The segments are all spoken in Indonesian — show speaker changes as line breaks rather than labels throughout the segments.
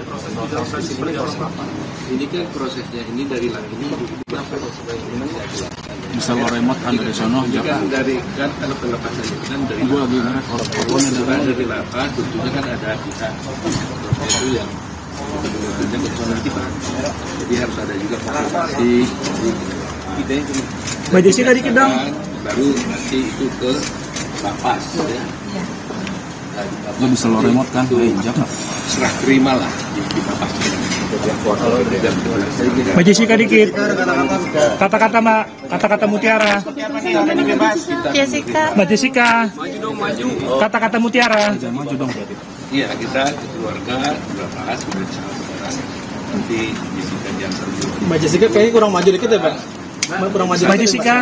proses ini proses apa? Ini kan prosesnya ini dari lagi ini sampai
bisa lo remote kan dari sono
ini kan dari kan kalau pelepasan itu kan dari orang dari lapas tentunya kan ada pihak itu yang sebenarnya keputusan kita, jadi harus ada juga konsultasi
Mbak Jessica dikit dong.
baru nanti itu ke lapas ya.
Lo bisa lo remote kan,
Serah terima lah di lapas.
Mbak Jessica dikit. Kata-kata Mutiara.
Jessica.
Mbak Jessica. Kata-kata Mutiara.
maju dong.
Iya, kita keluarga lapas bersama nanti Jessica Jansen.
Mbak Jessica kayaknya kurang maju dikit ya, Pak? Kurang maju.
Mbak Jessica.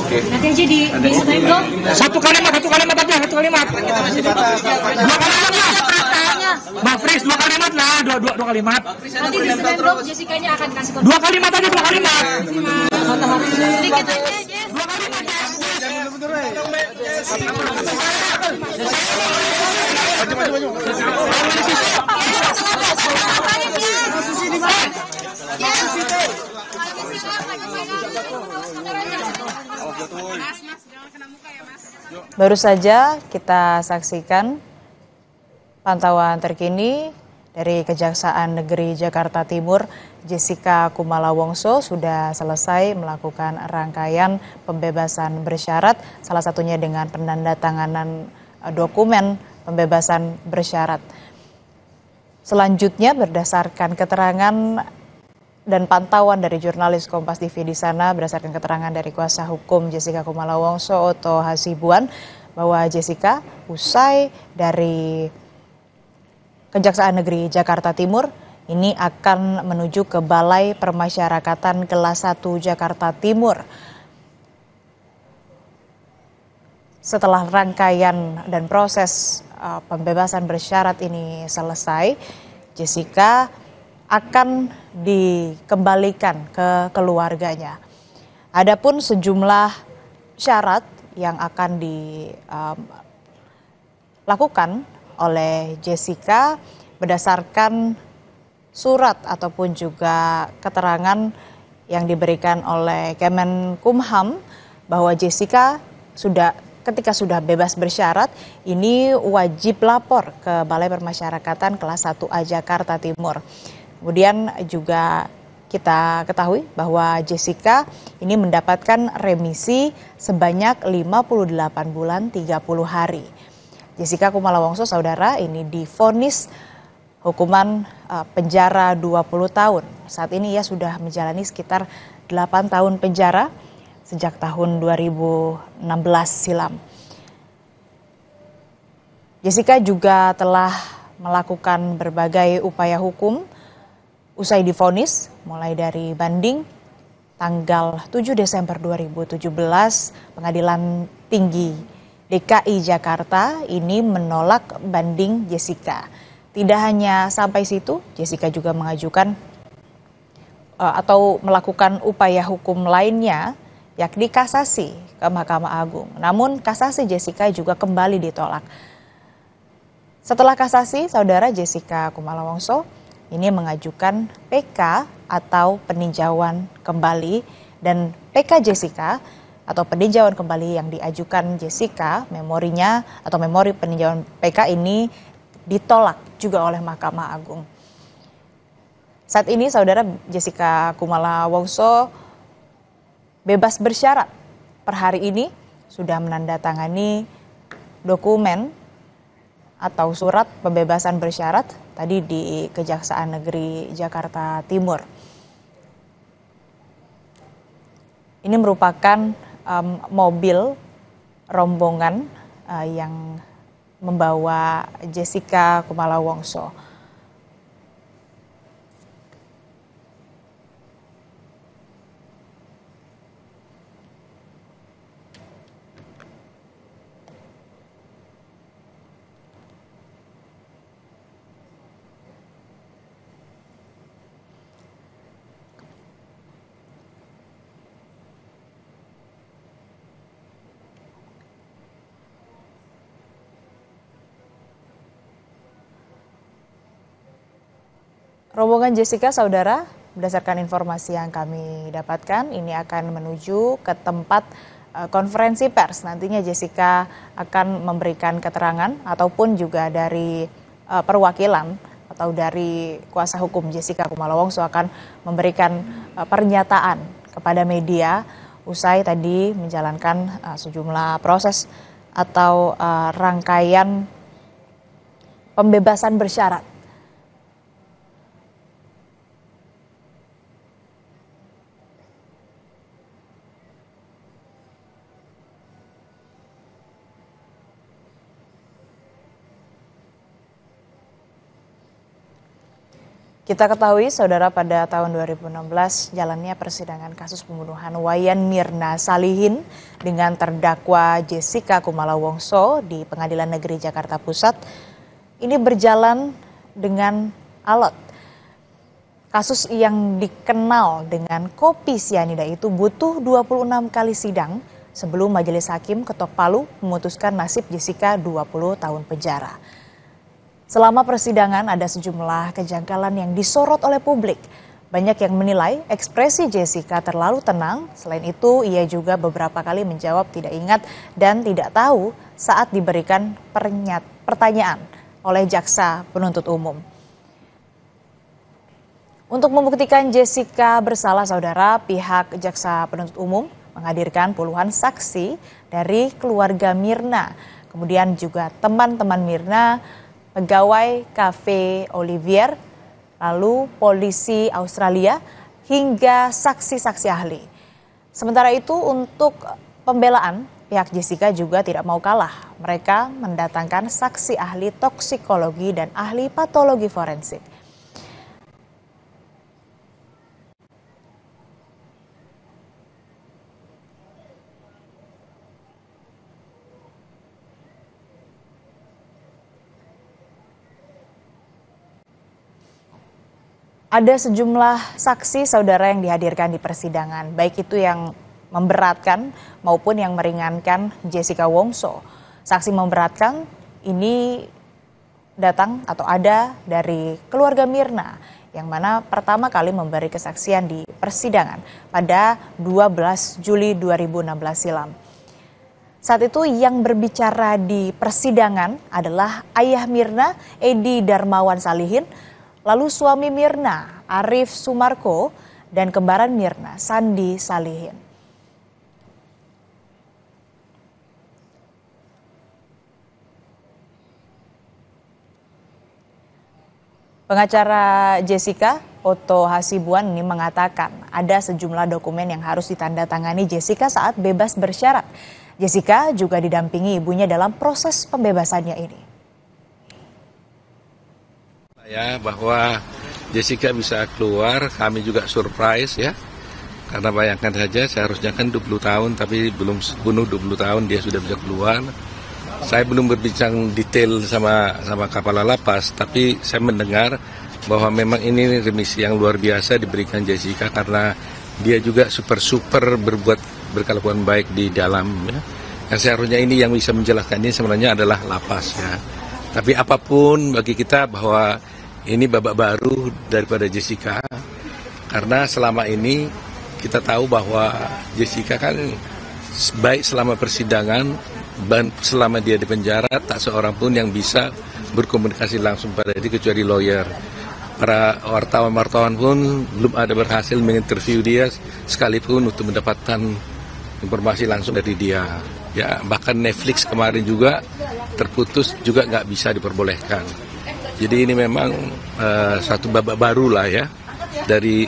Oke.
Nanti aja disesuaiin dong.
Satu kalimat aja, satu kalimat. Dua kalimat lah. Mbak Fris, dua kalimat lah, dua kalimat.
Nanti disesuaiin dong, Jessica-nya akan kasih
Dua kalimat aja, dua kalimat.
Sedikit aja, Jess.
Dua kalimat aja.
Baru saja kita saksikan pantauan terkini dari Kejaksaan Negeri Jakarta Timur. Jessica Kumala Wongso sudah selesai melakukan rangkaian pembebasan bersyarat, salah satunya dengan penandatanganan dokumen pembebasan bersyarat. Selanjutnya berdasarkan keterangan dan pantauan dari jurnalis Kompas TV di sana, berdasarkan keterangan dari kuasa hukum Jessica Kumala Wongso, Otto Hasibuan, bahwa Jessica usai dari Kejaksaan Negeri Jakarta Timur ini akan menuju ke Balai Permasyarakatan Kelas 1 Jakarta Timur. Setelah rangkaian dan proses pembebasan bersyarat ini selesai, Jessica akan dikembalikan ke keluarganya. Adapun sejumlah syarat yang akan dilakukan oleh Jessica berdasarkan surat ataupun juga keterangan yang diberikan oleh Kemenkumham bahwa Jessica ketika sudah bebas bersyarat ini wajib lapor ke Balai Permasyarakatan Kelas 1A Jakarta Timur. Kemudian juga kita ketahui bahwa Jessica ini mendapatkan remisi sebanyak 58 bulan 30 hari. Jessica Kumala Wongso, saudara, ini divonis hukuman penjara 20 tahun. Saat ini ia sudah menjalani sekitar 8 tahun penjara sejak tahun 2016 silam. Jessica juga telah melakukan berbagai upaya hukum usai divonis, mulai dari banding tanggal 7 Desember 2017, Pengadilan Tinggi DKI Jakarta ini menolak banding Jessica. Tidak hanya sampai situ, Jessica juga mengajukan atau melakukan upaya hukum lainnya, yakni kasasi ke Mahkamah Agung. Namun kasasi Jessica juga kembali ditolak. Setelah kasasi, saudara, Jessica Kumala Wongso ini mengajukan PK atau peninjauan kembali, dan PK Jessica atau peninjauan kembali yang diajukan Jessica, memorinya atau memori peninjauan PK ini ditolak juga oleh Mahkamah Agung. Saat ini saudara, Jessica Kumala Wongso bebas bersyarat. Per hari ini sudah menandatangani dokumen atau surat pembebasan bersyarat tadi di Kejaksaan Negeri Jakarta Timur. Ini merupakan mobil rombongan yang membawa Jessica Kumala Wongso. Rombongan Jessica, saudara, berdasarkan informasi yang kami dapatkan, ini akan menuju ke tempat konferensi pers. Nantinya Jessica akan memberikan keterangan ataupun juga dari perwakilan atau dari kuasa hukum Jessica Kumala Wongso akan memberikan pernyataan kepada media usai tadi menjalankan sejumlah proses atau rangkaian pembebasan bersyarat. Kita ketahui, saudara, pada tahun 2016 jalannya persidangan kasus pembunuhan Wayan Mirna Salihin dengan terdakwa Jessica Kumala Wongso di Pengadilan Negeri Jakarta Pusat. Ini berjalan dengan alot. Kasus yang dikenal dengan kopi sianida itu butuh 26 kali sidang sebelum majelis hakim ketok palu memutuskan nasib Jessica 20 tahun penjara. Selama persidangan ada sejumlah kejanggalan yang disorot oleh publik. Banyak yang menilai ekspresi Jessica terlalu tenang. Selain itu, ia juga beberapa kali menjawab tidak ingat dan tidak tahu saat diberikan pertanyaan oleh jaksa penuntut umum. Untuk membuktikan Jessica bersalah, saudara, pihak jaksa penuntut umum menghadirkan puluhan saksi dari keluarga Mirna. Kemudian juga teman-teman Mirna, pegawai Cafe Olivier, lalu polisi Australia, hingga saksi-saksi ahli. Sementara itu untuk pembelaan, pihak Jessica juga tidak mau kalah. Mereka mendatangkan saksi ahli toksikologi dan ahli patologi forensik. Ada sejumlah saksi, saudara, yang dihadirkan di persidangan, baik itu yang memberatkan maupun yang meringankan Jessica Wongso. Saksi memberatkan ini datang atau ada dari keluarga Mirna, yang mana pertama kali memberi kesaksian di persidangan pada 12 Juli 2016 silam. Saat itu yang berbicara di persidangan adalah ayah Mirna, Edi Darmawan Salihin, lalu suami Mirna, Arif Sumarko, dan kembaran Mirna, Sandi Salihin. Pengacara Jessica, Otto Hasibuan, ini mengatakan ada sejumlah dokumen yang harus ditandatangani Jessica saat bebas bersyarat. Jessica juga didampingi ibunya dalam proses pembebasannya ini.
Ya, bahwa Jessica bisa keluar, kami juga surprise ya. Karena bayangkan saja seharusnya kan 20 tahun tapi belum bunuh 20 tahun dia sudah bisa keluar. Saya belum berbincang detail sama kepala lapas, tapi saya mendengar bahwa memang ini remisi yang luar biasa diberikan Jessica karena dia juga super berkelakuan baik di dalam ya. Yang seharusnya ini yang bisa menjelaskan ini sebenarnya adalah lapas ya. Tapi apapun bagi kita bahwa ini babak baru daripada Jessica, karena selama ini kita tahu bahwa Jessica kan baik selama persidangan, selama dia di penjara, tak seorang pun yang bisa berkomunikasi langsung pada dia kecuali lawyer. Para wartawan pun belum ada berhasil menginterview dia sekalipun untuk mendapatkan informasi langsung dari dia. Ya, bahkan Netflix kemarin juga terputus juga nggak bisa diperbolehkan. Jadi ini memang satu babak baru lah ya dari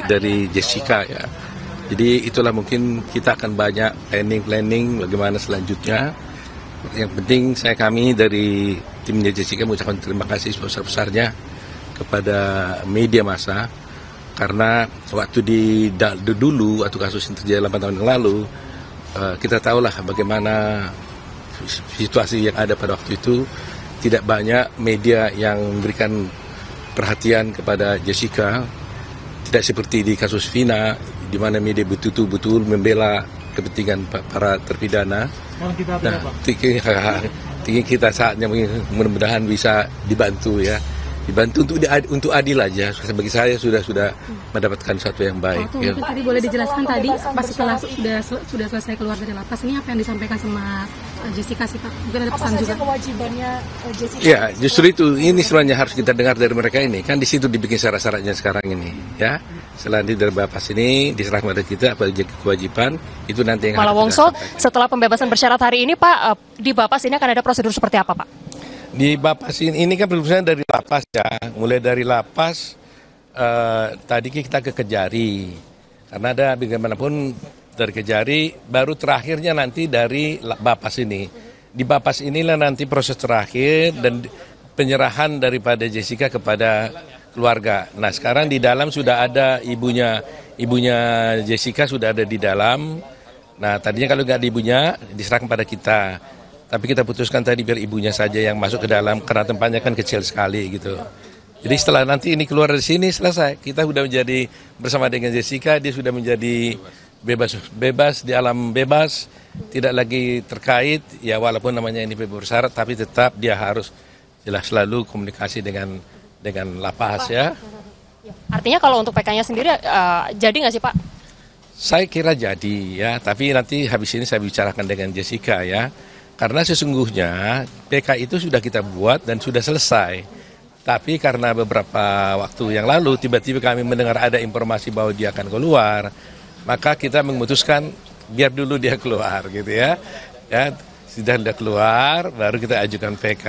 Jessica ya. Jadi itulah mungkin kita akan banyak planning bagaimana selanjutnya. Yang penting kami dari timnya Jessica mengucapkan terima kasih sebesar-besarnya kepada media massa karena waktu dulu atau kasus yang terjadi 8 tahun yang lalu kita tahulah bagaimana situasi yang ada pada waktu itu. Tidak banyak media yang memberikan perhatian kepada Jessica. Tidak seperti di kasus Vina, di mana media betul-betul membela kepentingan para terpidana. Nah, tinggi kita saatnya mudah-mudahan bisa dibantu ya. dibantu untuk adil aja. Bagi saya sudah mendapatkan sesuatu yang baik.
Mungkin tadi boleh dijelaskan tadi pas setelah sudah selesai keluar dari lapas ini apa yang disampaikan sama Jessica sih Pak? Mungkin ada pesan juga.
Kewajibannya Jessica?
Ya, justru itu ini sebenarnya harus kita dengar dari mereka ini. Kan di situ dibikin syarat-syaratnya sekarang ini, ya. Selain dari Bapas ini diserahkan kepada kita apa kewajiban itu nanti yang
Kumala Wongso setelah pembebasan bersyarat hari ini Pak, di Bapas ini akan ada prosedur seperti apa Pak?
Di Bapas ini kan perusahaan dari lapas ya, mulai dari lapas tadi kita ke Kejari, karena ada bagaimanapun dari Kejari, baru terakhirnya nanti dari Bapas ini. Di Bapas inilah nanti proses terakhir dan penyerahan daripada Jessica kepada keluarga. Nah sekarang di dalam sudah ada ibunya Jessica sudah ada di dalam. Nah tadinya kalau nggak ada ibunya diserahkan pada kita. Tapi kita putuskan tadi biar ibunya saja yang masuk ke dalam karena tempatnya kan kecil sekali gitu. Jadi setelah nanti ini keluar dari sini selesai. Kita sudah menjadi bersama dengan Jessica, dia sudah menjadi bebas di alam bebas, tidak lagi terkait ya walaupun namanya ini bebas bersyarat tapi tetap dia harus jelas selalu komunikasi dengan lapas ya.
Artinya kalau untuk PK-nya sendiri jadi nggak sih Pak?
Saya kira jadi ya, tapi nanti habis ini saya bicarakan dengan Jessica ya. Karena sesungguhnya PK itu sudah kita buat dan sudah selesai. Tapi karena beberapa waktu yang lalu tiba-tiba kami mendengar ada informasi bahwa dia akan keluar, maka kita memutuskan biar dulu dia keluar gitu ya. Ya, sudah dia keluar baru kita ajukan PK.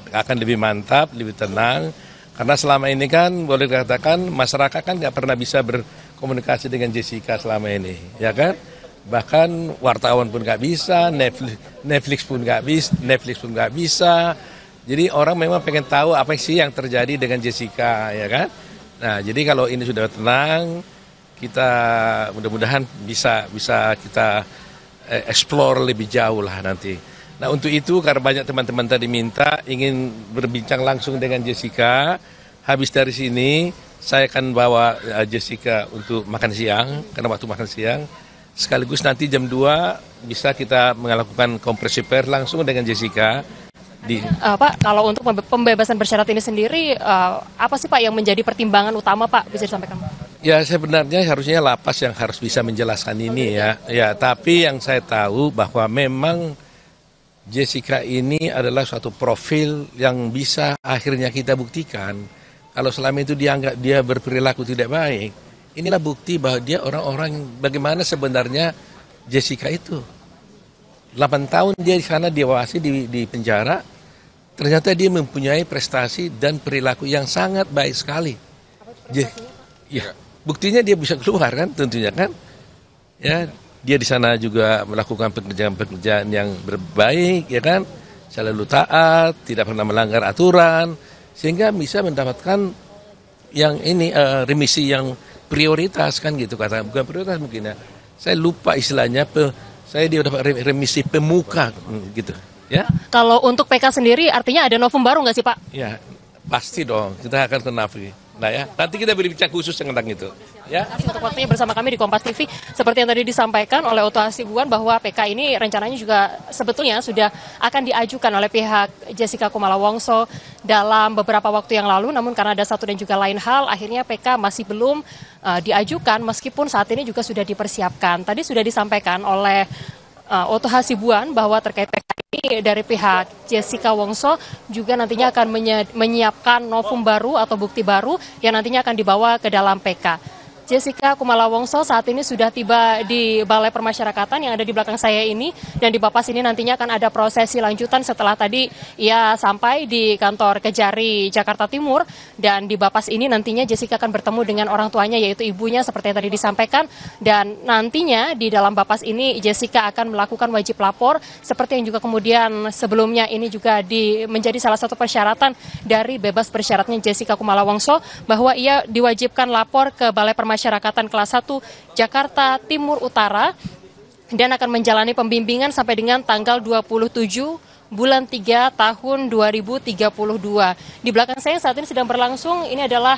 Akan lebih mantap, lebih tenang. Karena selama ini kan boleh dikatakan masyarakat kan nggak pernah bisa berkomunikasi dengan Jessica selama ini, ya kan? Bahkan wartawan pun nggak bisa, Netflix pun nggak bisa. Jadi orang memang pengen tahu apa sih yang terjadi dengan Jessica, ya kan? Nah, jadi kalau ini sudah tenang, kita mudah-mudahan bisa kita explore lebih jauh lah nanti. Nah, untuk itu karena banyak teman-teman tadi minta ingin berbincang langsung dengan Jessica, habis dari sini saya akan bawa Jessica untuk makan siang, karena waktu makan siang. Sekaligus nanti jam 2 bisa kita melakukan konferensi pers langsung dengan Jessica.
Pak, kalau untuk pembebasan bersyarat ini sendiri, apa sih Pak yang menjadi pertimbangan utama Pak? Bisa disampaikan?
Ya sebenarnya harusnya lapas yang harus bisa menjelaskan ini ya. Ya, tapi yang saya tahu bahwa memang Jessica ini adalah suatu profil yang bisa akhirnya kita buktikan. Kalau selama itu dianggap dia berperilaku tidak baik, inilah bukti bahwa dia orang-orang bagaimana sebenarnya Jessica itu. 8 tahun dia di sana diawasi di penjara, ternyata dia mempunyai prestasi dan perilaku yang sangat baik sekali. Ya, buktinya dia bisa keluar kan tentunya kan. Ya, dia di sana juga melakukan pekerjaan-pekerjaan yang berbaik ya kan, selalu taat, tidak pernah melanggar aturan, sehingga bisa mendapatkan yang ini remisi yang prioritas kan gitu kata, bukan prioritas mungkin ya. Saya lupa istilahnya, saya dia dapat remisi pemuka gitu ya. Kalau
untuk PK sendiri artinya ada novum baru nggak sih Pak?
Ya pasti dong, kita akan ke Nafi. Nah ya, nanti kita beri bincang khusus tentang itu. Ya.
Untuk waktunya bersama kami di Kompas TV, seperti yang tadi disampaikan oleh Oto Hasibuan bahwa PK ini rencananya juga sebetulnya sudah akan diajukan oleh pihak Jessica Kumala Wongso dalam beberapa waktu yang lalu, namun karena ada satu dan juga lain hal, akhirnya PK masih belum diajukan meskipun saat ini juga sudah dipersiapkan. Tadi sudah disampaikan oleh Oto Hasibuan bahwa terkait PK ini dari pihak Jessica Wongso juga nantinya akan menyiapkan novum baru atau bukti baru yang nantinya akan dibawa ke dalam PK. Jessica Kumala Wongso saat ini sudah tiba di Balai Permasyarakatan yang ada di belakang saya ini, dan di Bapas ini nantinya akan ada prosesi lanjutan setelah tadi ia sampai di kantor Kejari Jakarta Timur, dan di Bapas ini nantinya Jessica akan bertemu dengan orang tuanya yaitu ibunya seperti yang tadi disampaikan, dan nantinya di dalam Bapas ini Jessica akan melakukan wajib lapor seperti yang juga kemudian sebelumnya ini juga menjadi salah satu persyaratan dari bebas bersyaratnya Jessica Kumala Wongso, bahwa ia diwajibkan lapor ke Balai Permasyarakatan kelas 1 Jakarta Timur Utara dan akan menjalani pembimbingan sampai dengan tanggal 27 bulan 3 tahun 2032. Di belakang saya saat ini sedang berlangsung, ini adalah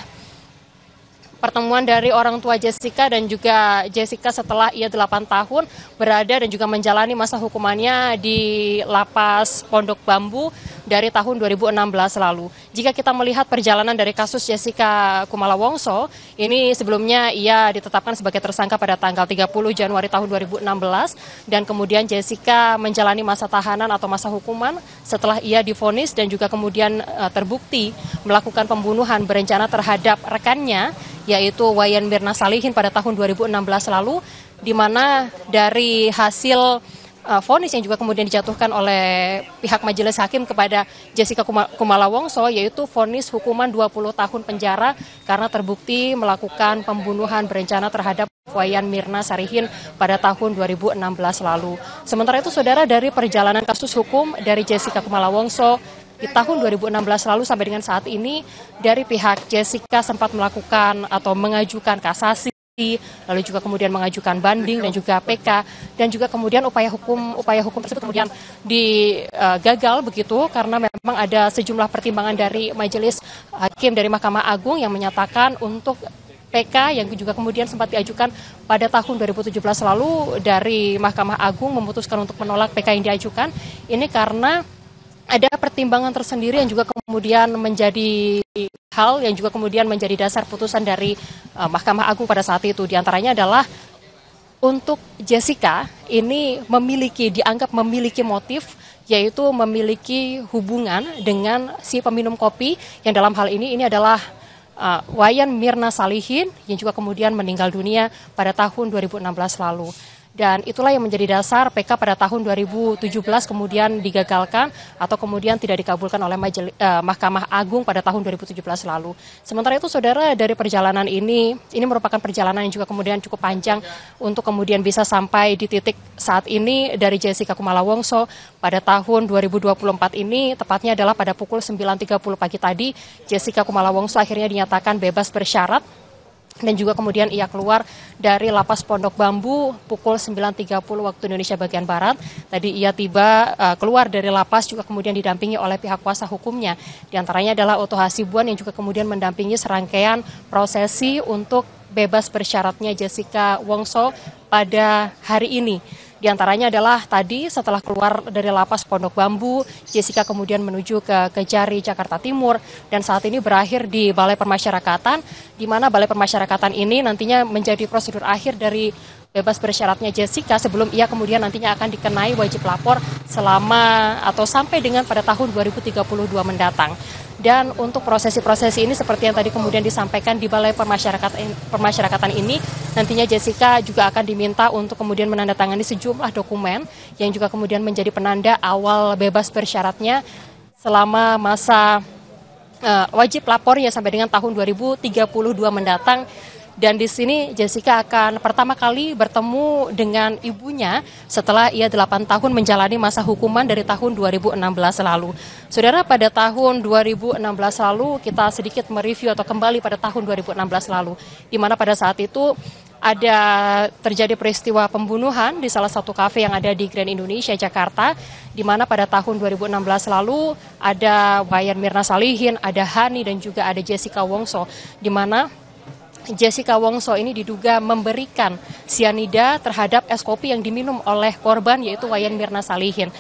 pertemuan dari orang tua Jessica dan juga Jessica setelah ia 8 tahun berada dan juga menjalani masa hukumannya di Lapas Pondok Bambu dari tahun 2016 lalu. Jika kita melihat perjalanan dari kasus Jessica Kumala Wongso, ini sebelumnya ia ditetapkan sebagai tersangka pada tanggal 30 Januari tahun 2016 dan kemudian Jessica menjalani masa tahanan atau masa hukuman setelah ia divonis dan juga kemudian terbukti melakukan pembunuhan berencana terhadap rekannya yaitu Wayan Mirna Salihin pada tahun 2016 lalu, di mana dari hasil vonis yang juga kemudian dijatuhkan oleh pihak majelis hakim kepada Jessica Kumala Wongso yaitu vonis hukuman 20 tahun penjara karena terbukti melakukan pembunuhan berencana terhadap Wayan Mirna Salihin pada tahun 2016 lalu. Sementara itu saudara, dari perjalanan kasus hukum dari Jessica Kumala Wongso di tahun 2016 lalu sampai dengan saat ini, dari pihak Jessica sempat melakukan atau mengajukan kasasi, lalu juga kemudian mengajukan banding dan juga PK, dan juga kemudian upaya hukum tersebut kemudian digagal begitu karena memang ada sejumlah pertimbangan dari majelis hakim dari Mahkamah Agung yang menyatakan untuk PK yang juga kemudian sempat diajukan pada tahun 2017 lalu dari Mahkamah Agung memutuskan untuk menolak PK yang diajukan ini karena ada pertimbangan tersendiri yang juga kemudian menjadi hal yang juga kemudian menjadi dasar putusan dari Mahkamah Agung pada saat itu. Di antaranya adalah untuk Jessica ini dianggap memiliki motif, yaitu memiliki hubungan dengan si peminum kopi yang dalam hal ini adalah Wayan Mirna Salihin yang juga kemudian meninggal dunia pada tahun 2016 lalu. Dan itulah yang menjadi dasar PK pada tahun 2017 kemudian digagalkan atau kemudian tidak dikabulkan oleh Mahkamah Agung pada tahun 2017 lalu. Sementara itu saudara, dari perjalanan ini merupakan perjalanan yang juga kemudian cukup panjang untuk kemudian bisa sampai di titik saat ini dari Jessica Kumala Wongso pada tahun 2024 ini, tepatnya adalah pada pukul 9.30 pagi tadi, Jessica Kumala Wongso akhirnya dinyatakan bebas bersyarat. Dan juga kemudian ia keluar dari Lapas Pondok Bambu pukul 9.30 waktu Indonesia bagian Barat. Tadi ia tiba keluar dari lapas juga kemudian didampingi oleh pihak kuasa hukumnya. Di antaranya adalah Oto Hasibuan yang juga kemudian mendampingi serangkaian prosesi untuk bebas bersyaratnya Jessica Wongso pada hari ini. Di antaranya adalah tadi setelah keluar dari Lapas Pondok Bambu, Jessica kemudian menuju ke Kejari, Jakarta Timur, dan saat ini berakhir di Balai Permasyarakatan, di mana Balai Permasyarakatan ini nantinya menjadi prosedur akhir dari bebas bersyaratnya Jessica sebelum ia kemudian nantinya akan dikenai wajib lapor selama atau sampai dengan pada tahun 2032 mendatang. Dan untuk prosesi-prosesi ini seperti yang tadi kemudian disampaikan di Balai Permasyarakatan ini, nantinya Jessica juga akan diminta untuk kemudian menandatangani sejumlah dokumen yang juga kemudian menjadi penanda awal bebas bersyaratnya selama masa wajib lapornya sampai dengan tahun 2032 mendatang. Dan di sini Jessica akan pertama kali bertemu dengan ibunya setelah ia 8 tahun menjalani masa hukuman dari tahun 2016 lalu. Saudara, pada tahun 2016 lalu kita sedikit mereview atau kembali pada tahun 2016 lalu, di mana pada saat itu ada terjadi peristiwa pembunuhan di salah satu kafe yang ada di Grand Indonesia, Jakarta, di mana pada tahun 2016 lalu ada Wayan Mirna Salihin, ada Hani, dan juga ada Jessica Wongso, di mana Jessica Wongso ini diduga memberikan sianida terhadap es kopi yang diminum oleh korban yaitu Wayan Mirna Salihin.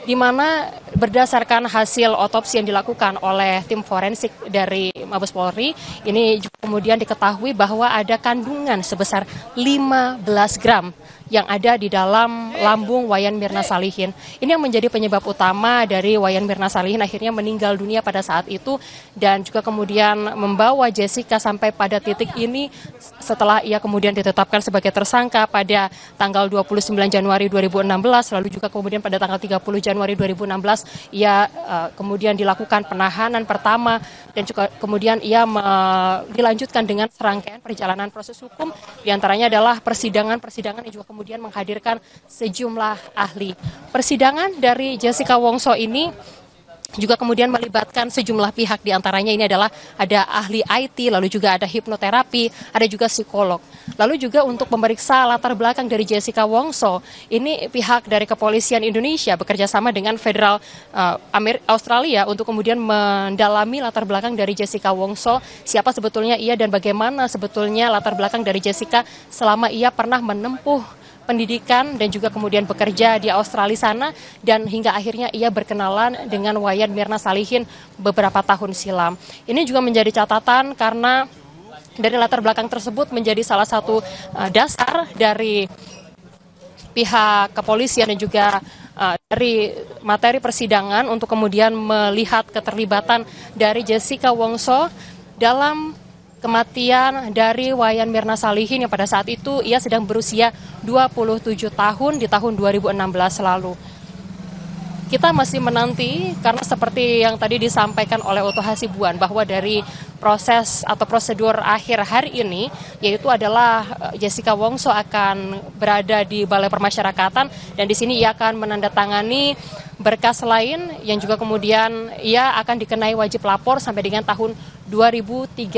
Di mana berdasarkan hasil otopsi yang dilakukan oleh tim forensik dari Mabes Polri, ini juga kemudian diketahui bahwa ada kandungan sebesar 15 gram yang ada di dalam lambung Wayan Mirna Salihin. Ini yang menjadi penyebab utama dari Wayan Mirna Salihin akhirnya meninggal dunia pada saat itu, dan juga kemudian membawa Jessica sampai pada titik ini setelah ia kemudian ditetapkan sebagai tersangka pada tanggal 29 Januari 2016, lalu juga kemudian pada tanggal 30 Januari 2016 ia kemudian dilakukan penahanan pertama, dan juga kemudian ia dilanjutkan dengan serangkaian perjalanan proses hukum, diantaranya adalah persidangan yang juga kemudian menghadirkan sejumlah ahli. Persidangan dari Jessica Wongso ini juga kemudian melibatkan sejumlah pihak, diantaranya ini adalah ada ahli IT, lalu juga ada hipnoterapi, ada juga psikolog. Lalu juga untuk memeriksa latar belakang dari Jessica Wongso, ini pihak dari Kepolisian Indonesia bekerja sama dengan Federal Australia untuk kemudian mendalami latar belakang dari Jessica Wongso, siapa sebetulnya ia dan bagaimana sebetulnya latar belakang dari Jessica selama ia pernah menempuh pendidikan dan juga kemudian bekerja di Australia sana, dan hingga akhirnya ia berkenalan dengan Wayan Mirna Salihin beberapa tahun silam. Ini juga menjadi catatan karena dari latar belakang tersebut menjadi salah satu dasar dari pihak kepolisian dan juga dari materi persidangan untuk kemudian melihat keterlibatan dari Jessica Wongso dalam kematian dari Wayan Mirna Salihin yang pada saat itu ia sedang berusia 27 tahun di tahun 2016 lalu. Kita masih menanti karena seperti yang tadi disampaikan oleh Oto Hasibuan bahwa dari proses atau prosedur akhir hari ini yaitu adalah Jessica Wongso akan berada di Balai Permasyarakatan dan di sini ia akan menandatangani berkas lain yang juga kemudian ia akan dikenai wajib lapor sampai dengan tahun 2032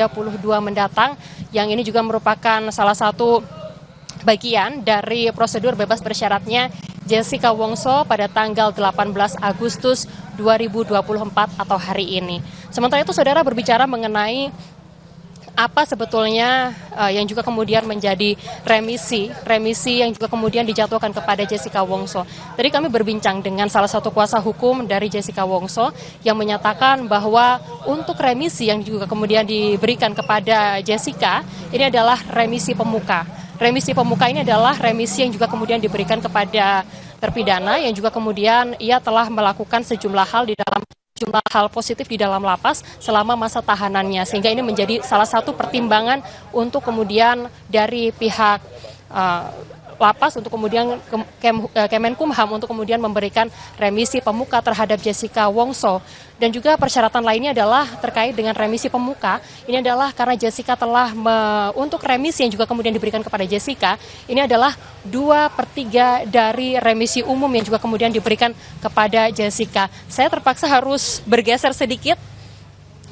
mendatang, yang ini juga merupakan salah satu bagian dari prosedur bebas bersyaratnya Jessica Wongso pada tanggal 18 Agustus 2024 atau hari ini. Sementara itu saudara berbicara mengenai apa sebetulnya yang juga kemudian menjadi remisi yang juga kemudian dijatuhkan kepada Jessica Wongso. Tadi kami berbincang dengan salah satu kuasa hukum dari Jessica Wongso yang menyatakan bahwa untuk remisi yang juga kemudian diberikan kepada Jessica ini adalah remisi pemuka. Remisi pemuka ini adalah remisi yang juga kemudian diberikan kepada terpidana yang juga kemudian ia telah melakukan sejumlah hal positif di dalam lapas selama masa tahanannya, sehingga ini menjadi salah satu pertimbangan untuk kemudian dari pihak lapas untuk kemudian Kemenkumham untuk kemudian memberikan remisi pemuka terhadap Jessica Wongso. Dan juga persyaratan lainnya adalah terkait dengan remisi pemuka, ini adalah karena Jessica telah untuk remisi yang juga kemudian diberikan kepada Jessica, ini adalah 2/3 dari remisi umum yang juga kemudian diberikan kepada Jessica. Saya terpaksa harus bergeser sedikit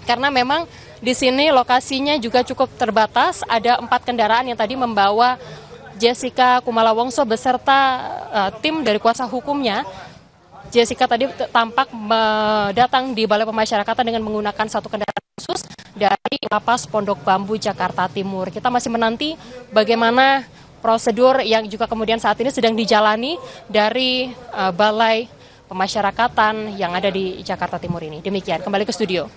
karena memang di sini lokasinya juga cukup terbatas, ada 4 kendaraan yang tadi membawa Jessica Kumala Wongso beserta tim dari kuasa hukumnya. Jessica tadi tampak datang di Balai Pemasyarakatan dengan menggunakan satu kendaraan khusus dari Lapas Pondok Bambu, Jakarta Timur. Kita masih menanti bagaimana prosedur yang juga kemudian saat ini sedang dijalani dari Balai Pemasyarakatan yang ada di Jakarta Timur ini. Demikian, kembali ke studio.